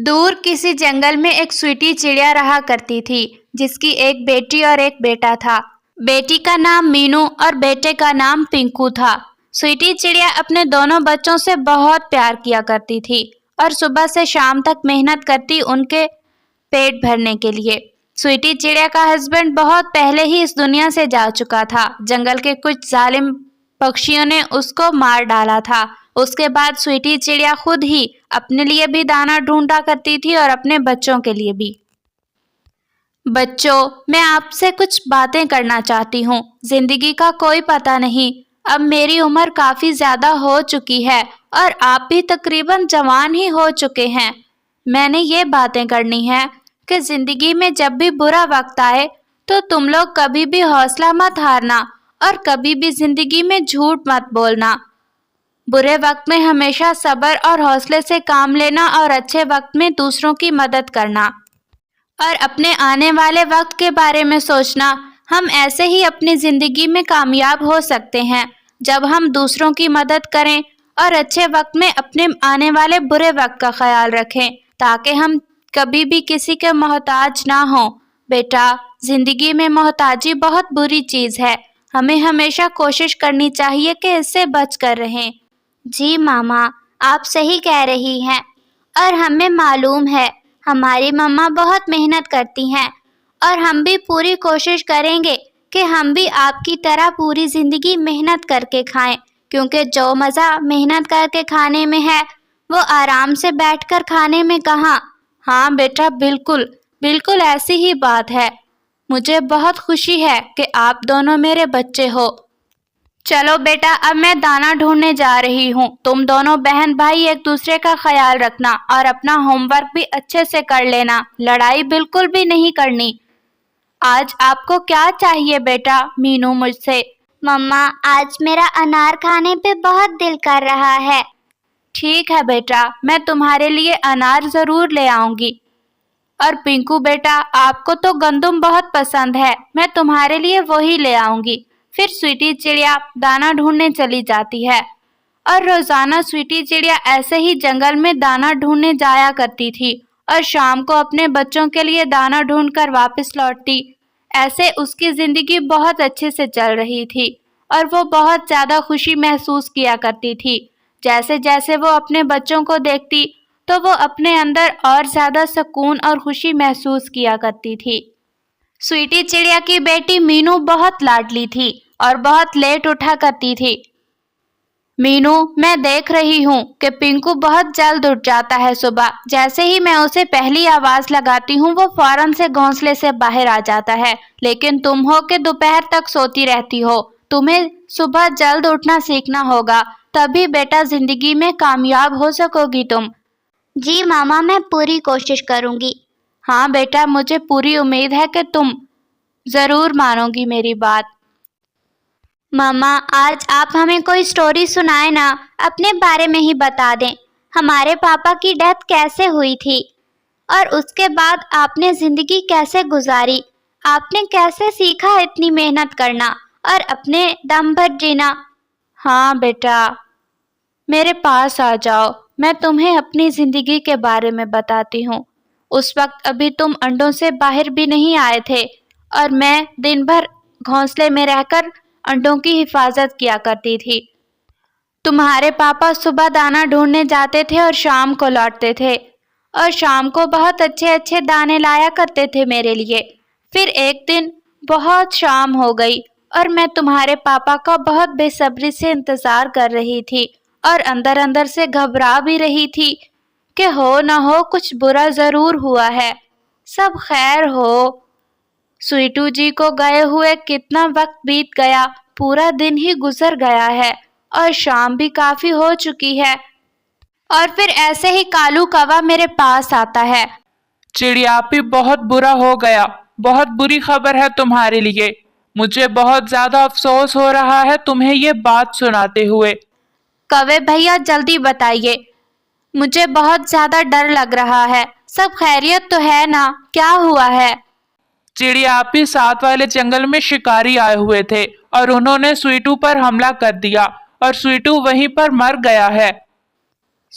دور کسی جنگل میں ایک سویٹی چڑیا رہا کرتی تھی جس کی ایک بیٹی اور ایک بیٹا تھا۔ بیٹی کا نام مینو اور بیٹے کا نام پنکو تھا۔ سویٹی چڑیا اپنے دونوں بچوں سے بہت پیار کیا کرتی تھی اور صبح سے شام تک محنت کرتی ان کے پیٹ بھرنے کے لیے۔ سویٹی چڑیا کا ہسبینڈ بہت پہلے ہی اس دنیا سے جا چکا تھا۔ جنگل کے کچھ ظالم پکشیوں نے اس کو مار ڈالا تھا۔ اس کے بعد سویٹی چڑیا خود ہی اپنے لیے بھی دانا ڈھونڈا کرتی تھی اور اپنے بچوں کے لیے بھی۔ بچوں، میں آپ سے کچھ باتیں کرنا چاہتی ہوں۔ زندگی کا کوئی پتہ نہیں۔ اب میری عمر کافی زیادہ ہو چکی ہے اور آپ بھی تقریباً جوان ہی ہو چکے ہیں۔ میں نے یہ باتیں کرنی ہے کہ زندگی میں جب بھی برا وقت آئے تو تم لوگ کبھی بھی حوصلہ مت ہارنا اور کبھی بھی زندگی میں جھوٹ مت بولنا۔ برے وقت میں ہمیشہ صبر اور حوصلے سے کام لینا اور اچھے وقت میں دوسروں کی مدد کرنا اور اپنے آنے والے وقت کے بارے میں سوچنا۔ ہم ایسے ہی اپنی زندگی میں کامیاب ہو سکتے ہیں جب ہم دوسروں کی مدد کریں اور اچھے وقت میں اپنے آنے والے برے وقت کا خیال رکھیں تاکہ ہم کبھی بھی کسی کے محتاج نہ ہوں۔ بیٹا، زندگی میں محتاجی بہت بری چیز ہے۔ ہمیں ہمیشہ کوشش کرنی چاہیے کہ اس سے بچ کر رہیں۔ جی ماما، آپ صحیح کہہ رہی ہیں اور ہمیں معلوم ہے ہماری ماما بہت محنت کرتی ہیں اور ہم بھی پوری کوشش کریں گے کہ ہم بھی آپ کی طرح پوری زندگی محنت کر کے کھائیں، کیونکہ جو مزہ محنت کر کے کھانے میں ہے وہ آرام سے بیٹھ کر کھانے میں کہاں۔ ہاں بیٹا، بالکل بالکل ایسی ہی بات ہے۔ مجھے بہت خوشی ہے کہ آپ دونوں میرے بچے ہو۔ چلو بیٹا، اب میں دانا ڈھونڈنے جا رہی ہوں۔ تم دونوں بہن بھائی ایک دوسرے کا خیال رکھنا اور اپنا ہوم ورک بھی اچھے سے کر لینا۔ لڑائی بالکل بھی نہیں کرنی۔ آج آپ کو کیا چاہیے بیٹا؟ مینو مجھ سے۔ مما، آج میرا انار کھانے پہ بہت دل کر رہا ہے۔ ٹھیک ہے بیٹا، میں تمہارے لیے انار ضرور لے آؤں گی۔ اور پنکو بیٹا، آپ کو تو گندم بہت پسند ہے، میں تمہارے لیے وہی لے آؤں گی۔ پھر سویٹی چڑیا دانا ڈھونڈنے چلی جاتی ہے اور روزانہ سویٹی چڑیا ایسے ہی جنگل میں دانا ڈھونڈنے جایا کرتی تھی اور شام کو اپنے بچوں کے لیے دانا ڈھونڈ کر واپس لوٹتی۔ ایسے اس کی زندگی بہت اچھے سے چل رہی تھی اور وہ بہت زیادہ خوشی محسوس کیا کرتی تھی۔ جیسے جیسے وہ اپنے بچوں کو دیکھتی تو وہ اپنے اندر اور زیادہ سکون اور خوشی محسوس کیا کرتی تھی۔ سویٹی چڑیا کی بیٹی مینو بہت لاڈلی تھی اور بہت لیٹ اٹھا کرتی تھی۔ مینو، میں دیکھ رہی ہوں کہ پنکو بہت جلد اٹھ جاتا ہے صبح۔ جیسے ہی میں اسے پہلی آواز لگاتی ہوں وہ فوراً سے گھونسلے سے باہر آ جاتا ہے، لیکن تم ہو کہ دوپہر تک سوتی رہتی ہو۔ تمہیں صبح جلد اٹھنا سیکھنا ہوگا، تبھی بیٹا زندگی میں کامیاب ہو سکو گی تم۔ جی ماما، میں پوری کوشش کروں گی۔ ہاں بیٹا، مجھے پوری امید ہے کہ تم ضرور مانو گی میری بات۔ ماما، آج آپ ہمیں کوئی سٹوری سنائیں نا، اپنے بارے میں ہی بتا دیں۔ ہمارے پاپا کی ڈیتھ کیسے ہوئی تھی اور اس کے بعد آپ نے زندگی کیسے گزاری؟ آپ نے کیسے سیکھا اتنی محنت کرنا اور اپنے دم بھر جینا؟ ہاں بیٹا، میرے پاس آ جاؤ، میں تمہیں اپنی زندگی کے بارے میں بتاتی ہوں۔ اس وقت ابھی تم انڈوں سے باہر بھی نہیں آئے تھے اور میں دن بھر گھونسلے میں رہ کر انڈوں کی حفاظت کیا کرتی تھی۔ تمہارے پاپا صبح دانا ڈھونڈنے جاتے تھے اور شام کو لوٹتے تھے اور شام کو بہت اچھے اچھے دانے لایا کرتے تھے میرے لیے۔ پھر ایک دن بہت شام ہو گئی اور میں تمہارے پاپا کا بہت بے صبری سے انتظار کر رہی تھی اور اندر اندر سے گھبرا بھی رہی تھی کہ ہو نہ ہو کچھ برا ضرور ہوا ہے، سب خیر ہو۔ سویٹو جی کو گئے ہوئے کتنا وقت بیت گیا، پورا دن ہی گزر گیا ہے اور شام بھی کافی ہو چکی ہے۔ اور پھر ایسے ہی کالو کوا میرے پاس آتا ہے۔ چڑیاپی، بہت برا ہو گیا، بہت بری خبر ہے تمہارے لیے۔ مجھے بہت زیادہ افسوس ہو رہا ہے تمہیں یہ بات سناتے ہوئے۔ کوے بھیا جلدی بتائیے، مجھے بہت زیادہ ڈر لگ رہا ہے۔ سب خیریت تو ہے نا؟ کیا ہوا ہے؟ چڑیاپی، ساتھ والے جنگل میں شکاری آئے ہوئے تھے اور انہوں نے سویٹو پر حملہ کر دیا اور سویٹو وہیں پر مر گیا ہے۔